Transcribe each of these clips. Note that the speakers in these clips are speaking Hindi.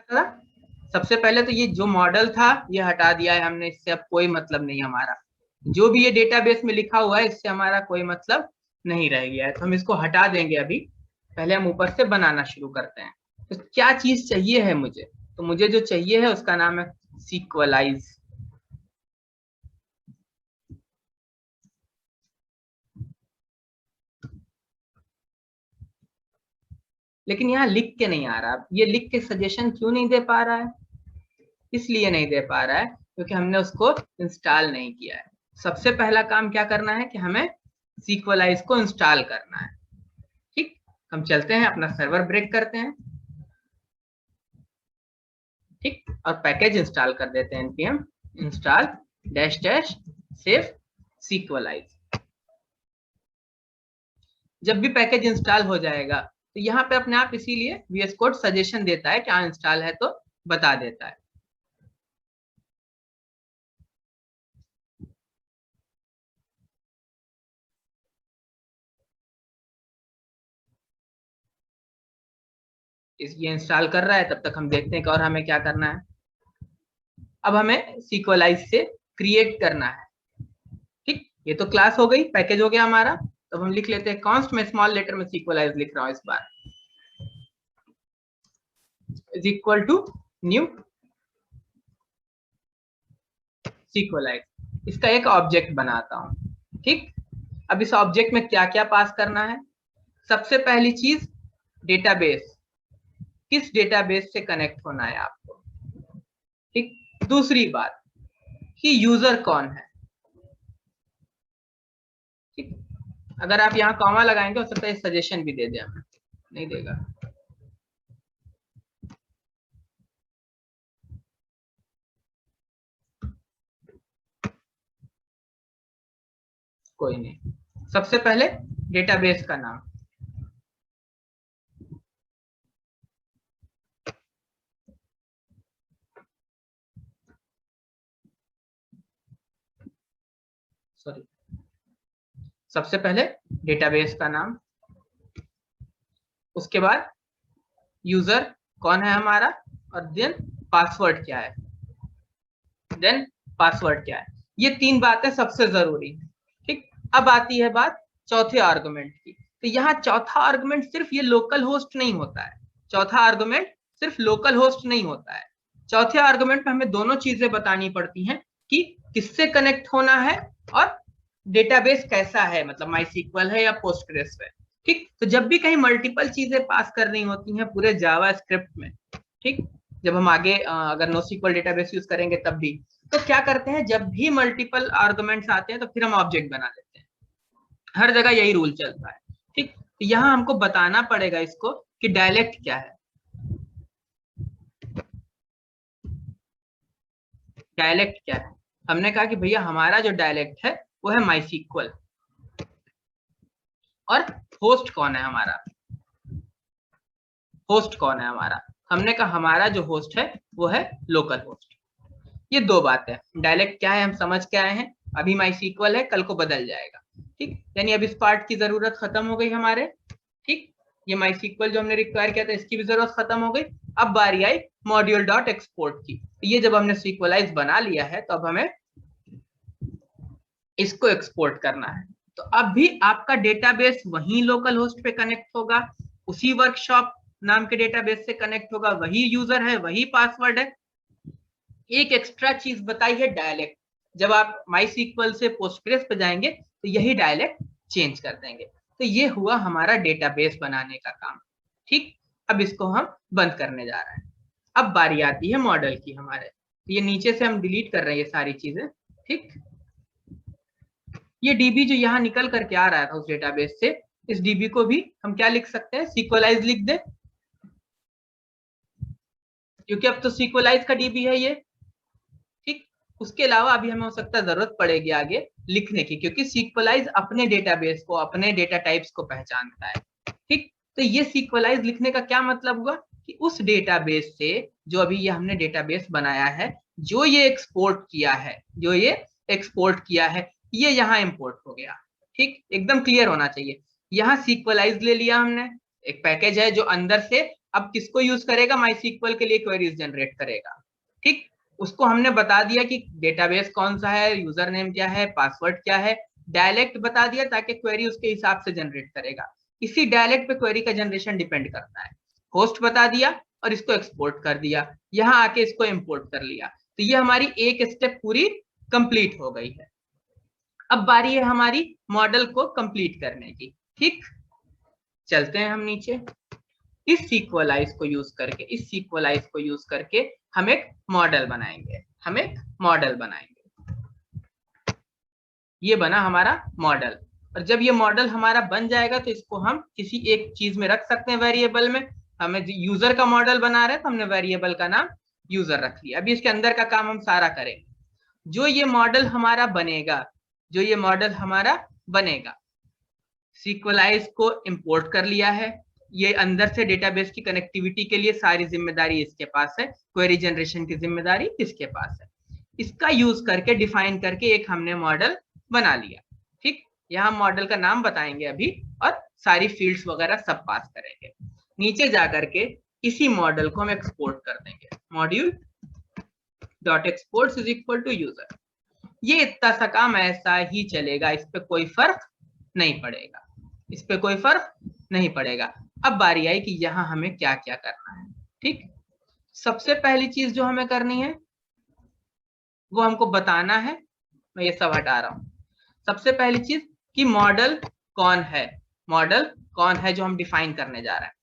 था। सबसे पहले तो ये जो मॉडल था ये हटा दिया है हमने, इससे अब कोई मतलब नहीं हमारा। जो भी ये डेटाबेस में लिखा हुआ है इससे हमारा कोई मतलब नहीं रह गया है, तो हम इसको हटा देंगे अभी। पहले हम ऊपर से बनाना शुरू करते हैं। तो क्या चीज चाहिए है मुझे, तो मुझे जो चाहिए है उसका नाम है सीक्वलाइज। लेकिन यहाँ लिख के नहीं आ रहा, ये लिख के सजेशन क्यों नहीं दे पा रहा है? इसलिए नहीं दे पा रहा है क्योंकि हमने उसको इंस्टॉल नहीं किया है। सबसे पहला काम क्या करना है कि हमें सीक्वलाइज को इंस्टॉल करना है। ठीक, हम चलते हैं अपना सर्वर ब्रेक करते हैं। ठीक, और पैकेज इंस्टॉल कर देते हैं npm install dash dash save sequelize. जब भी पैकेज इंस्टॉल हो जाएगा तो यहाँ पे अपने आप इसीलिए VS Code सजेशन देता है क्या इंस्टॉल है तो बता देता है। ये इंस्टॉल कर रहा है, तब तक हम देखते हैं कि और हमें क्या करना है। अब हमें सीक्वलाइज से क्रिएट करना है। ठीक, ये तो क्लास हो गई, पैकेज हो गया हमारा। तो हम लिख लेते हैं कॉन्स्ट में स्मॉल लेटर में सीक्वलाइज लिख रहा हूं इस बार, इज इक्वल टू न्यू सीक्वलाइज। इसका एक ऑब्जेक्ट बनाता हूं। ठीक, अब इस ऑब्जेक्ट में क्या क्या पास करना है? सबसे पहली चीज डेटाबेस, किस डेटाबेस से कनेक्ट होना है आपको। ठीक, दूसरी बात कि यूजर कौन है। ठीक, अगर आप यहाँ कॉमा लगाएंगे हो सकता है सजेशन भी दे दे, हमें नहीं देगा। कोई नहीं, सबसे पहले डेटाबेस का नाम। सॉरी, सबसे पहले डेटाबेस का नाम, उसके बाद यूजर कौन है हमारा, और देन पासवर्ड क्या है, देन पासवर्ड क्या है। ये तीन बातें सबसे जरूरी है। ठीक, अब आती है बात चौथे आर्गुमेंट की। तो यहाँ चौथा आर्गुमेंट सिर्फ ये लोकल होस्ट नहीं होता है, चौथा आर्गुमेंट सिर्फ लोकल होस्ट नहीं होता है। चौथे आर्गुमेंट में हमें दोनों चीजें बतानी पड़ती हैं कि किससे कनेक्ट होना है और डेटाबेस कैसा है, मतलब माई सीक्वल है या पोस्टग्रेस है। ठीक, तो जब भी कहीं मल्टीपल चीजें पास करनी होती हैं पूरे जावा स्क्रिप्ट में, ठीक, जब हम आगे अगर NoSQL डेटाबेस यूज करेंगे तब भी, तो क्या करते हैं जब भी मल्टीपल आर्गुमेंट्स आते हैं तो फिर हम ऑब्जेक्ट बना देते हैं। हर जगह यही रूल चलता है। ठीक, तो यहाँ हमको बताना पड़ेगा इसको कि डायलेक्ट क्या है। डायलेक्ट क्या है? हमने कहा कि भैया हमारा जो डायलेक्ट है वो है MySQL। और होस्ट कौन है हमारा, होस्ट कौन है हमारा? हमने कहा हमारा जो होस्ट है वो है लोकल होस्ट। ये दो बातें, डायलेक्ट क्या है हम समझ के आए हैं, अभी MySQL है कल को बदल जाएगा। ठीक, यानी अब इस पार्ट की जरूरत खत्म हो गई हमारे। ठीक, ये MySQL जो हमने रिक्वायर किया था इसकी भी जरूरत खत्म हो गई। अब बारी आई मॉड्यूल डॉट एक्सपोर्ट की। ये जब हमने सीक्वलाइज बना लिया है तो अब हमें इसको एक्सपोर्ट करना है। तो अब भी आपका डेटाबेस वही लोकल होस्ट पे कनेक्ट होगा, उसी वर्कशॉप नाम के डेटाबेस से कनेक्ट होगा, वही यूजर है, वही पासवर्ड है। एक एक्स्ट्रा चीज बताई है डायलेक्ट। जब आप MySQL से पोस्टग्रेस पे जाएंगे तो यही डायलेक्ट चेंज कर देंगे। तो ये हुआ हमारा डेटाबेस बनाने का काम। ठीक, अब इसको हम बंद करने जा रहे हैं। अब बारी आती है मॉडल की हमारे। ये नीचे से हम डिलीट कर रहे हैं ये सारी चीजें। ठीक, ये डीबी जो यहाँ निकल करके आ रहा था उस डेटाबेस से, इस डीबी को भी हम क्या लिख सकते हैं, सीक्वलाइज लिख दे, क्योंकि अब तो सीक्वलाइज का डीबी है ये। ठीक, उसके अलावा अभी हमें हो सकता है जरूरत पड़ेगी आगे लिखने की, क्योंकि सीक्वलाइज अपने डेटाबेस को, अपने डेटा टाइप्स को पहचानता है। ठीक, तो ये सीक्वलाइज लिखने का क्या मतलब हुआ कि उस डेटाबेस से जो अभी ये हमने डेटाबेस बनाया है, जो ये एक्सपोर्ट किया है, जो ये एक्सपोर्ट किया है, ये यहाँ इंपोर्ट हो गया। ठीक, एकदम क्लियर होना चाहिए। यहाँ सीक्वलाइज ले लिया हमने, एक पैकेज है जो अंदर से अब किसको यूज करेगा, MySQL के लिए क्वेरीज जनरेट करेगा। ठीक, उसको हमने बता दिया कि डेटाबेस कौन सा है, यूजर नेम क्या है, पासवर्ड क्या है, डायलेक्ट बता दिया ताकि क्वेरी उसके हिसाब से जनरेट करेगा। इसी डायलेक्ट पे क्वेरी का जनरेशन डिपेंड करता है। होस्ट बता दिया और इसको एक्सपोर्ट कर दिया, यहाँ आके इसको इंपोर्ट कर लिया, तो ये हमारी एक स्टेप पूरी कंप्लीट हो गई है। अब बारी है हमारी मॉडल को कंप्लीट करने की। ठीक, चलते हैं हम नीचे। इस सीक्वलाइज को यूज करके हम एक मॉडल बनाएंगे। ये बना हमारा मॉडल, और जब ये मॉडल हमारा बन जाएगा तो इसको हम किसी एक चीज में रख सकते हैं, वेरिएबल में। हमें यूजर का मॉडल बना रहे हैं तो हमने वेरिएबल का नाम यूजर रख लिया। अभी इसके अंदर का काम हम सारा करेंगे। जो ये मॉडल हमारा बनेगा, सीक्वलाइज को इंपोर्ट कर लिया है, ये अंदर से डेटाबेस की कनेक्टिविटी के लिए सारी जिम्मेदारी इसके पास है, क्वेरी जनरेशन की जिम्मेदारी इसके पास है। इसका यूज करके डिफाइन करके एक हमने मॉडल बना लिया। ठीक, यहाँ मॉडल का नाम बताएंगे अभी और सारी फील्ड्स वगैरह सब पास करेंगे। नीचे जाकर के इसी मॉडल को हम एक्सपोर्ट कर देंगे, module dot export is equal to user. ये इतना सा काम ऐसा ही चलेगा, इस पे कोई फर्क नहीं पड़ेगा। अब बारी आई कि यहाँ हमें क्या क्या करना है। ठीक, सबसे पहली चीज जो हमें करनी है वो हमको बताना है, मैं ये सब हटा रहा हूं। सबसे पहली चीज कि मॉडल कौन है जो हम डिफाइन करने जा रहे हैं।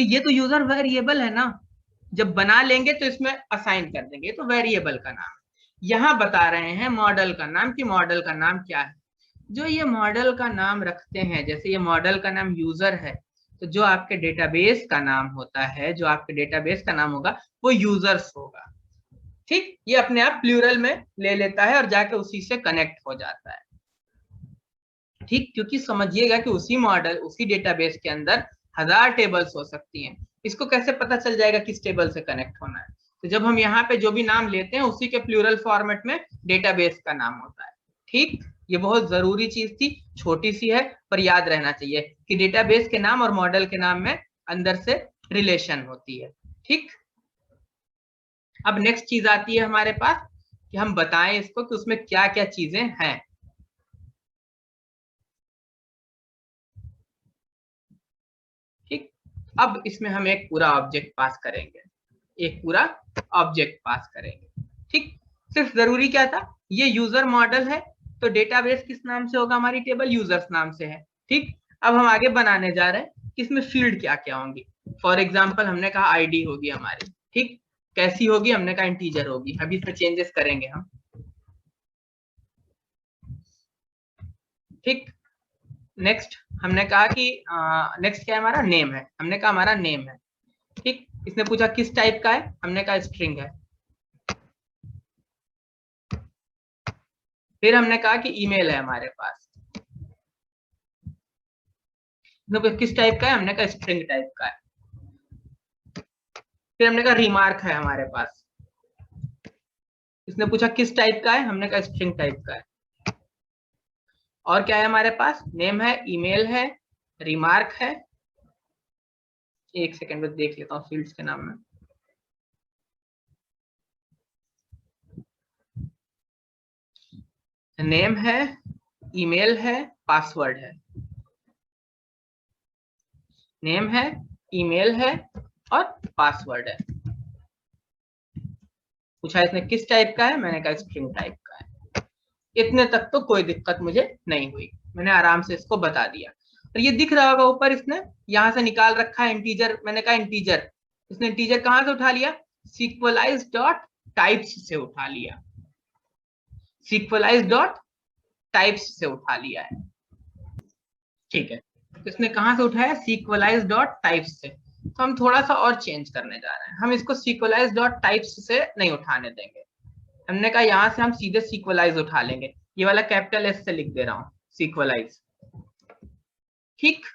ये तो यूजर वेरिएबल है ना, जब बना लेंगे तो इसमें असाइन कर देंगे, तो वेरिएबल का नाम। यहाँ बता रहे हैं मॉडल का नाम, कि मॉडल का नाम क्या है। जो ये मॉडल का नाम रखते हैं, जैसे ये मॉडल का नाम यूजर है, तो जो आपके डेटाबेस का नाम होगा वो यूजर्स होगा। ठीक, ये अपने आप प्लूरल में ले लेता है और जाके उसी से कनेक्ट हो जाता है। ठीक, क्योंकि समझिएगा कि उसी डेटाबेस के अंदर 1000 टेबल्स हो सकती हैं। इसको कैसे पता चल जाएगा किस टेबल से कनेक्ट होना है? तो जब हम यहाँ पे जो भी नाम लेते हैं उसी के प्लूरल फॉर्मेट में डेटाबेस का नाम होता है। ठीक, ये बहुत जरूरी चीज थी, छोटी सी है पर याद रहना चाहिए कि डेटाबेस के नाम और मॉडल के नाम में अंदर से रिलेशन होती है। ठीक, अब नेक्स्ट चीज आती है हमारे पास कि हम बताएं इसको कि उसमें क्या क्या चीजें हैं। ठीक, अब इसमें हम एक पूरा ऑब्जेक्ट पास करेंगे। ठीक, सिर्फ जरूरी क्या था, ये यूजर मॉडल है तो डेटाबेस किस नाम से होगा, हमारी टेबल यूजर्स नाम से है। ठीक, अब हम आगे बनाने जा रहे हैं कि इसमें फील्ड क्या क्या होंगी। फॉर एग्जाम्पल हमने कहा आईडी होगी हमारी। ठीक, कैसी होगी, हमने कहा इंटीजर होगी। अभी इसमें चेंजेस करेंगे हम। ठीक, नेक्स्ट हमने कहा कि नेक्स्ट क्या है, हमारा नेम है। हमने कहा हमारा नेम है। ठीक, इसने पूछा किस टाइप का है, हमने कहा स्ट्रिंग है। फिर हमने कहा कि ईमेल है हमारे पास, किस टाइप का है, हमने कहा स्ट्रिंग टाइप का है। फिर हमने कहा रिमार्क है हमारे पास, इसने पूछा किस टाइप का है, हमने कहा स्ट्रिंग टाइप का है। और क्या है हमारे पास, नेम है, ईमेल है, रिमार्क है। एक सेकंड में देख लेता हूँ फील्ड्स के नाम में। नेम है, ईमेल है, पासवर्ड है। नेम है, ईमेल है और पासवर्ड है। पूछा इसने किस टाइप का है, मैंने कहा स्ट्रिंग टाइप का है। इतने तक तो कोई दिक्कत मुझे नहीं हुई, मैंने आराम से इसको बता दिया। और ये दिख रहा होगा ऊपर, इसने यहां से निकाल रखा है इंटीजर। मैंने कहा इंटीजर, इसने इंटीजर कहां से उठा लिया, सीक्वलाइज डॉट टाइप्स से उठा लिया। सीक्वलाइज डॉट टाइप्स से उठा लिया है। ठीक है, तो इसने कहां से उठाया, सीक्वलाइज डॉट टाइप्स से। तो हम थोड़ा सा और चेंज करने जा रहे हैं, हम इसको सीक्वलाइज डॉट टाइप्स से नहीं उठाने देंगे। हमने कहा यहां से हम सीधे सीक्वलाइज उठा लेंगे। ये वाला कैपिटल एस से लिख दे रहा हूं, सीक्वलाइज। ठीक,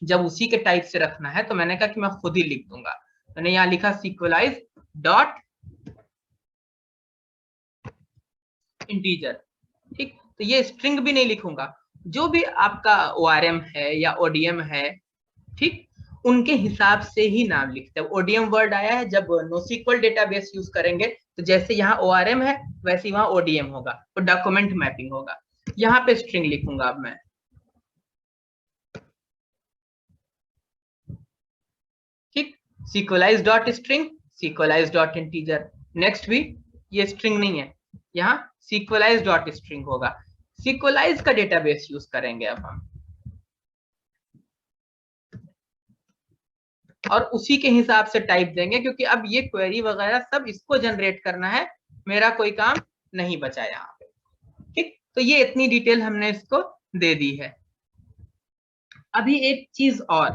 जब उसी के टाइप से रखना है तो मैंने कहा कि मैं खुद ही लिख दूंगा। मैंने यहां लिखा सीक्वलाइज डॉट इंटीजर। ठीक, तो ये स्ट्रिंग भी नहीं लिखूंगा, जो भी आपका ORM है या ODM है, ठीक, उनके हिसाब से ही नाम लिखते हैं। ओडीएम वर्ड आया है, जब NoSQL डेटाबेस यूज करेंगे तो जैसे यहाँ ORM है वैसे वहां ODM होगा, तो डॉक्यूमेंट मैपिंग होगा। यहाँ पे स्ट्रिंग लिखूंगा अब मैं, ठीक, sequelize dot string, sequelize dot integer. Next भी ये स्ट्रिंग नहीं है, यहाँ sequelize डॉट स्ट्रिंग होगा। sequelize का डेटाबेस यूज करेंगे अब हम, और उसी के हिसाब से टाइप देंगे, क्योंकि अब ये क्वेरी वगैरह सब इसको जनरेट करना है, मेरा कोई काम नहीं बचा यहाँ पे। ठीक, तो ये इतनी डिटेल हमने इसको दे दी है। अभी एक चीज और,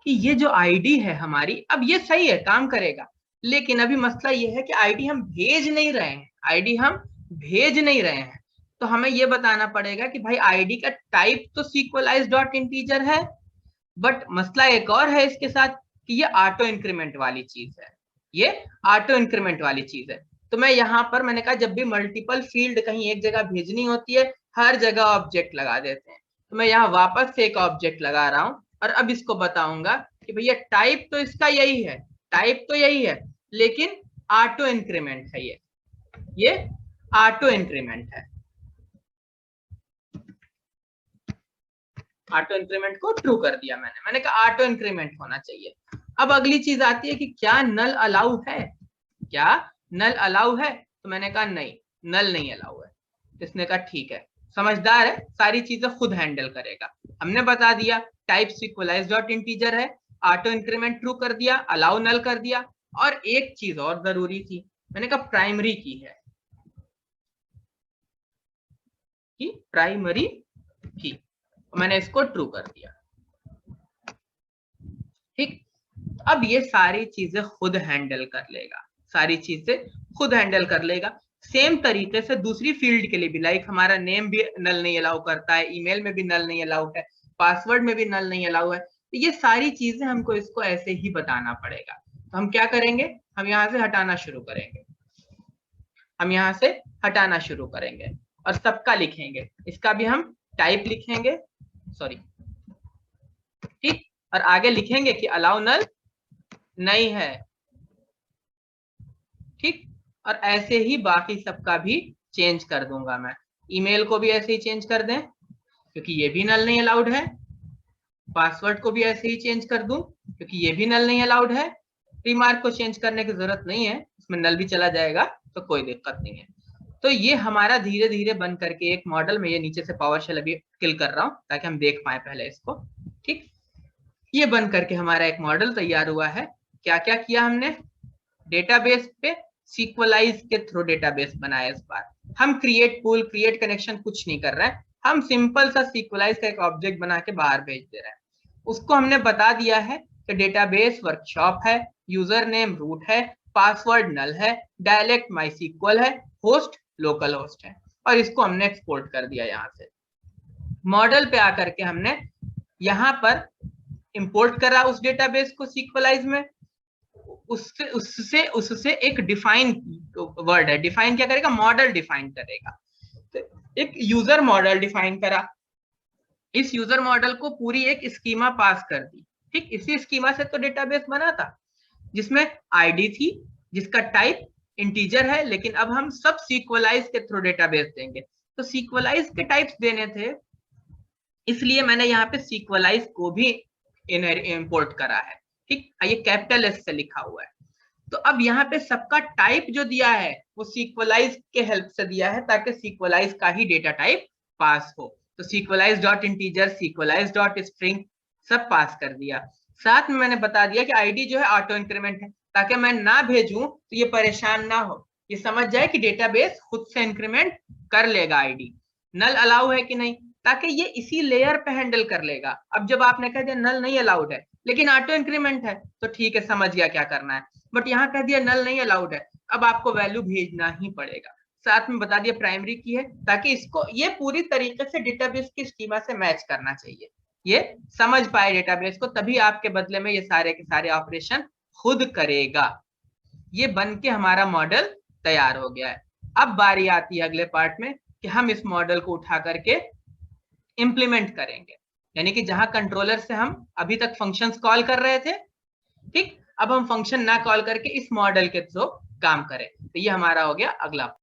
कि ये जो आईडी है हमारी, अब ये सही है, काम करेगा, लेकिन अभी मसला ये है कि आईडी हम भेज नहीं रहे हैं, आईडी हम भेज नहीं रहे हैं। तो हमें ये बताना पड़ेगा कि भाई आईडी का टाइप तो sequelize डॉट इंटीजर है, बट मसला एक और है इसके साथ, कि ये ऑटो इंक्रीमेंट वाली चीज है, ये ऑटो इंक्रीमेंट वाली चीज है। तो मैं यहाँ पर, मैंने कहा जब भी मल्टीपल फील्ड कहीं एक जगह भेजनी होती है, हर जगह ऑब्जेक्ट लगा देते हैं, तो मैं यहाँ वापस से एक ऑब्जेक्ट लगा रहा हूं, और अब इसको बताऊंगा कि भैया टाइप तो इसका यही है, टाइप तो यही है, लेकिन ऑटो इंक्रीमेंट है, ये ऑटो इंक्रीमेंट है। ऑटो इंक्रीमेंट को ट्रू कर दिया मैंने कहा ऑटो इंक्रीमेंट होना चाहिए। अब अगली चीज आती है कि क्या नल अलाउ है, क्या नल अलाउ है? तो मैंने कहा नहीं, नल नहीं अलाउ है। इसने कहा ठीक है, समझदार है, सारी चीजें खुद हैंडल करेगा। हमने बता दिया टाइप sequelize डॉट इंटीजर है, ऑटो इंक्रीमेंट ट्रू कर दिया, अलाउ नल कर दिया, और एक चीज और जरूरी थी, मैंने कहा प्राइमरी की है, कि प्राइमरी की, मैंने इसको ट्रू कर दिया। ठीक, अब ये सारी चीजें खुद हैंडल कर लेगा, सारी चीजें खुद हैंडल कर लेगा। सेम तरीके से दूसरी फील्ड के लिए भी, लाइक हमारा नेम भी नल नहीं अलाउ करता है, ईमेल में भी नल नहीं अलाउ है, पासवर्ड में भी नल नहीं अलाउ है, तो ये सारी चीजें हमको इसको ऐसे ही बताना पड़ेगा। तो हम क्या करेंगे, हम यहाँ से हटाना शुरू करेंगे, हम यहाँ से हटाना शुरू करेंगे, और सबका लिखेंगे, इसका भी हम टाइप लिखेंगे, सॉरी, ठीक, और आगे लिखेंगे कि अलाउ नल नहीं है, ठीक, और ऐसे ही बाकी सबका भी चेंज कर दूंगा मैं। ईमेल को भी ऐसे ही चेंज कर दें, क्योंकि ये भी नल नहीं अलाउड है, पासवर्ड को भी ऐसे ही चेंज कर दूं, क्योंकि ये भी नल नहीं अलाउड है, रिमार्क को चेंज करने की जरूरत नहीं है, इसमें नल भी चला जाएगा तो कोई दिक्कत नहीं है। तो ये हमारा धीरे धीरे बन करके एक मॉडल में, ये नीचे से पावरशेल अभी किल कर रहा हूं ताकि हम देख पाए पहले इसको, ठीक, ये बन करके हमारा एक मॉडल तैयार हुआ है। क्या क्या किया हमने, डेटाबेस पे sequelize के थ्रू डेटाबेस बनाया। इस बार हम क्रिएट पूल, क्रिएट कनेक्शन कुछ नहीं कर रहे हैं, हम सिंपल सा sequelize का एक ऑब्जेक्ट बना के बाहर भेज दे रहे हैं। उसको हमने बता दिया है कि डेटाबेस वर्कशॉप है, यूजर नेम रूट है, पासवर्ड नल है, डायलेक्ट MySQL है, होस्ट लोकल होस्ट है, और इसको हमने एक्सपोर्ट कर दिया। यहाँ से मॉडल पे आकर के हमने यहाँ पर इंपोर्ट करा उस डेटाबेस को sequelize में, उससे एक डिफाइन वर्ड है, डिफाइन क्या करेगा, मॉडल डिफाइन करेगा। तो एक यूजर मॉडल डिफाइन करा, इस यूजर मॉडल को पूरी एक स्कीमा पास कर दी, ठीक, इसी स्कीमा से तो डेटाबेस बना था, जिसमें आईडी थी, जिसका टाइप इंटीजर है, लेकिन अब हम सब sequelize के थ्रू डेटाबेस देंगे, तो sequelize के टाइप्स देने थे, इसलिए मैंने यहाँ पे sequelize को भी इंपोर्ट करा है, ठीक, ये कैपिटल एस से लिखा हुआ है। तो अब यहाँ पे सबका टाइप जो दिया है वो sequelize के हेल्प से दिया है, ताकि sequelize का ही डेटा टाइप पास हो। तो sequelize dot integer, sequelize dot string सब पास कर दिया। साथ में मैंने बता दिया कि आईडी जो है ऑटो इंक्रीमेंट है, ताकि मैं ना भेजूं तो ये परेशान ना हो, ये समझ जाए कि डेटाबेस खुद से इंक्रीमेंट कर लेगा आईडी। नल अलाउ है कि नहीं, ताकि ये इसी लेयर पे हैंडल कर लेगा। अब जब आपने कह दिया नल नहीं अलाउड है लेकिन ऑटो इंक्रीमेंट है, तो ठीक है, समझ गया क्या करना है, बट यहाँ कह दिया नल नहीं अलाउड है, अब आपको वैल्यू भेजना ही पड़ेगा। साथ में बता दिया प्राइमरी की है, ताकि इसको ये पूरी तरीके से डेटाबेस की स्कीमा से मैच करना चाहिए, ये समझ पाए डेटाबेस को, तभी आपके बदले में ये सारे के सारे ऑपरेशन खुद करेगा। ये बन के हमारा मॉडल तैयार हो गया है। अब बारी आती है अगले पार्ट में कि हम इस मॉडल को उठा करके इंप्लीमेंट करेंगे। यानी कि जहां कंट्रोलर से हम अभी तक फंक्शंस कॉल कर रहे थे, ठीक, अब हम फंक्शन ना कॉल करके इस मॉडल के थ्रू काम करें। तो ये हमारा हो गया अगला।